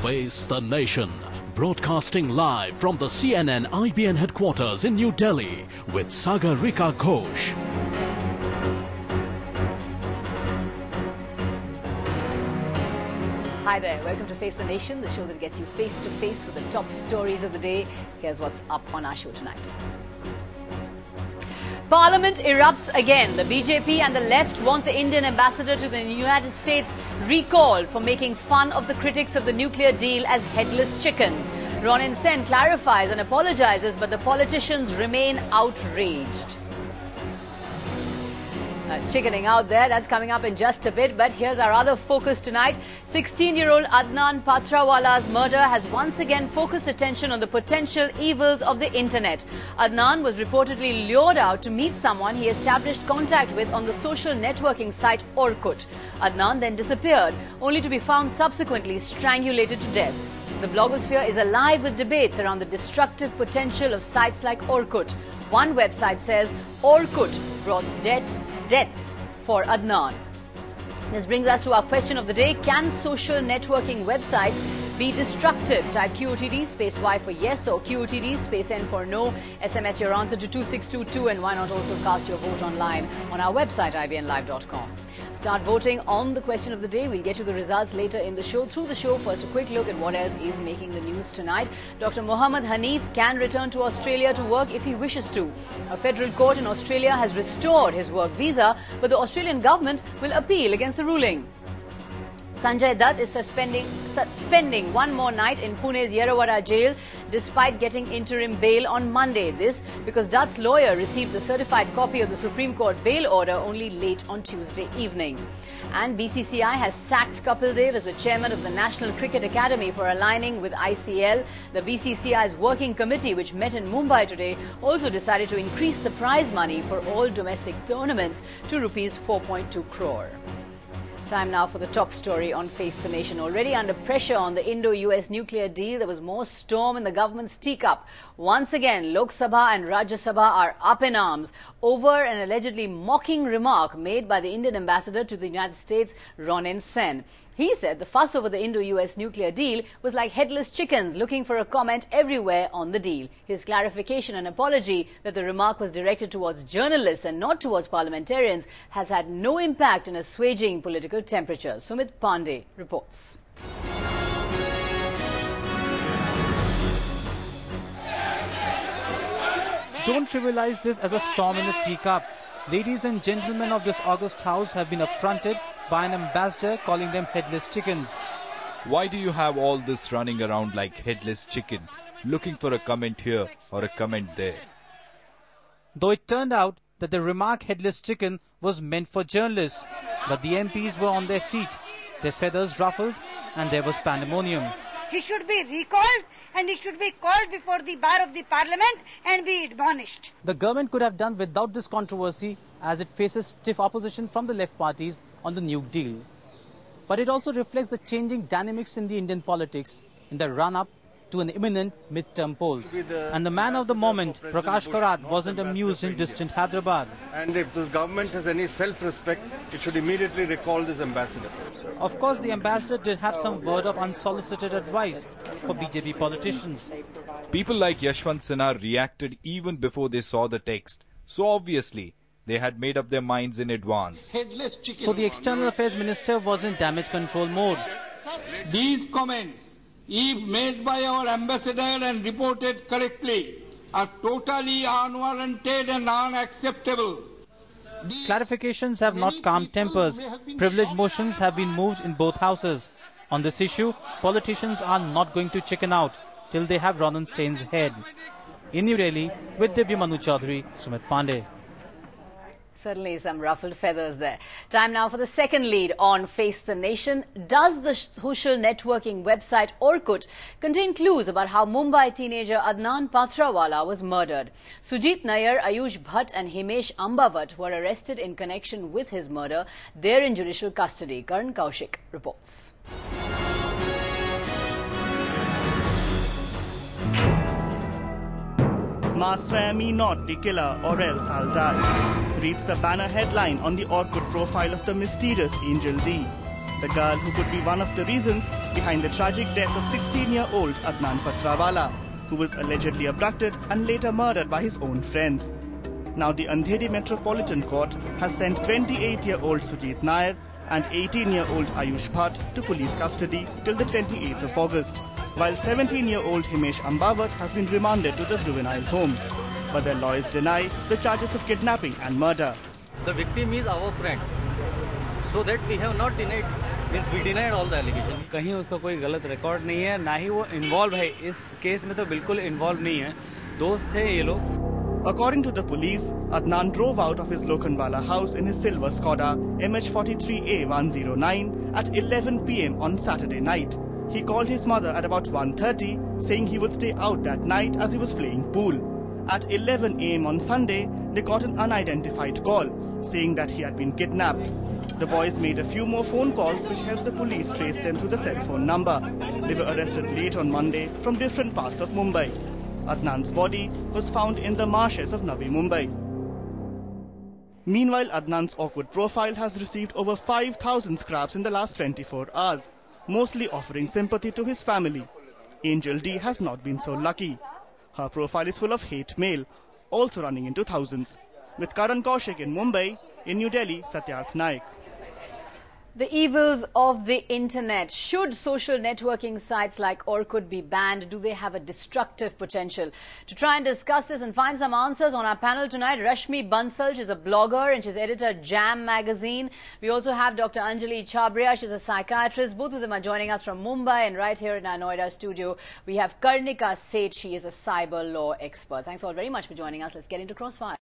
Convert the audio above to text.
Face the Nation, broadcasting live from the CNN IBN headquarters in New Delhi with Karnika Ghosh. Hi there, welcome to Face the Nation, the show that gets you face to face with the top stories of the day. Here's what's up on our show tonight. Parliament erupts again. The BJP and the left want the Indian ambassador to the United States recalled for making fun of the critics of the nuclear deal as headless chickens. Ronin Sen clarifies and apologizes, but the politicians remain outraged. Chickening out there, that's coming up in just a bit, but here's our other focus tonight. 16-year-old Adnan Patrawala's murder has once again focused attention on the potential evils of the internet. Adnan was reportedly lured out to meet someone he established contact with on the social networking site Orkut. Adnan then disappeared, only to be found subsequently strangulated to death. The blogosphere is alive with debates around the destructive potential of sites like Orkut. One website says Orkut brought death for Adnan. This brings us to our question of the day. Can social networking websites be destructive? Type QOTD space Y for yes or QOTD space N for no. SMS your answer to 2622 and why not also cast your vote online on our website ibnlive.com. Start voting on the question of the day. We'll get you the results later in the show. Through the show, first a quick look at what else is making the news tonight. Dr. Mohammed Hanif can return to Australia to work if he wishes to. A federal court in Australia has restored his work visa, but the Australian government will appeal against the ruling. Sanjay Dutt is spending one more night in Pune's Yerawada jail despite getting interim bail on Monday. This because Dutt's lawyer received the certified copy of the Supreme Court bail order only late on Tuesday evening. And BCCI has sacked Kapil Dev as the chairman of the National Cricket Academy for aligning with ICL. The BCCI's working committee, which met in Mumbai today, also decided to increase the prize money for all domestic tournaments to rupees 4.2 crore. Time now for the top story on Face the Nation. Already under pressure on the Indo-US nuclear deal, there was more storm in the government's teacup. Once again, Lok Sabha and Rajya Sabha are up in arms over an allegedly mocking remark made by the Indian ambassador to the United States, Ronin Sen. He said the fuss over the Indo-US nuclear deal was like headless chickens looking for a comment everywhere on the deal. His clarification and apology that the remark was directed towards journalists and not towards parliamentarians has had no impact in assuaging political temperatures. Sumit Pandey reports. Don't trivialize this as a storm in a teacup. Ladies and gentlemen of this august house have been affronted by an ambassador calling them headless chickens. Why do you have all this running around like headless chicken, looking for a comment here or a comment there? Though it turned out that the remark headless chicken was meant for journalists, but the MPs were on their feet, their feathers ruffled, and there was pandemonium. He should be recalled and he should be called before the bar of the parliament and be admonished. The government could have done without this controversy as it faces stiff opposition from the left parties on the nuke deal. But it also reflects the changing dynamics in the Indian politics in the run-up to an imminent mid-term polls. And the man of the moment, Prakash Karat, wasn't amused in distant Hyderabad. And if this government has any self-respect, it should immediately recall this ambassador. Of course, the ambassador did have some word of unsolicited advice for BJP politicians. People like Yashwant Sinha reacted even before they saw the text. So obviously, they had made up their minds in advance. So the External Affairs Minister was in damage control mode. These comments, if made by our ambassador and reported correctly, are totally unwarranted and unacceptable. Clarifications have not calmed tempers. Privilege motions have been moved in both houses. On this issue, politicians are not going to chicken out till they have Ronan Sen's head. In New Delhi, with Divya Manu Chaudhary, Sumit Pandey. Certainly some ruffled feathers there. Time now for the second lead on Face the Nation. Does the social networking website Orkut contain clues about how Mumbai teenager Adnan Patrawala was murdered? Sujit Nair, Ayush Bhatt and Himesh Ambavat were arrested in connection with his murder. They're in judicial custody. Karan Kaushik reports. Master me not the killer or else I'll die, reads the banner headline on the Orkut profile of the mysterious Angel D. the girl who could be one of the reasons behind the tragic death of 16-year-old Adnan Patrawala, who was allegedly abducted and later murdered by his own friends. Now the Andheri Metropolitan Court has sent 28-year-old Sujit Nair and 18-year-old Ayush Bhatt to police custody till the 28th of August, while 17-year-old Himesh Ambawat has been remanded to the juvenile home. But their lawyers deny the charges of kidnapping and murder. The victim is our friend, so that we have not denied, means we denied all the allegations. कहीं उसका कोई गलत record नहीं है, ना ही वो involve है इस केस में, तो बिल्कुल इन्वॉल्व नहीं है, दोस्त थे ये लोग. According to the police, Adnan drove out of his Lokhandwala house in his silver Skoda MH43A109 at 11 p.m. on Saturday night. He called his mother at about 1:30, saying he would stay out that night as he was playing pool. At 11 a.m. on Sunday, they got an unidentified call, saying that he had been kidnapped. The boys made a few more phone calls which helped the police trace them to the cell phone number. They were arrested late on Monday from different parts of Mumbai. Adnan's body was found in the marshes of Navi Mumbai. Meanwhile, Adnan's awkward profile has received over 5,000 scraps in the last 24 hours, mostly offering sympathy to his family. Angel D has not been so lucky. Her profile is full of hate mail, also running into thousands. With Karan Kaushik in Mumbai, in New Delhi, Satyarth Naik. The evils of the internet. Should social networking sites like Orkut be banned? Do they have a destructive potential? To try and discuss this and find some answers on our panel tonight, Rashmi Bansal, she's a blogger and she's editor Jam magazine. We also have Dr. Anjali Chabria, she's a psychiatrist. Both of them are joining us from Mumbai, and right here in our Noida studio, we have Karnika Seth, she is a cyber law expert. Thanks all very much for joining us. Let's get into Crossfire.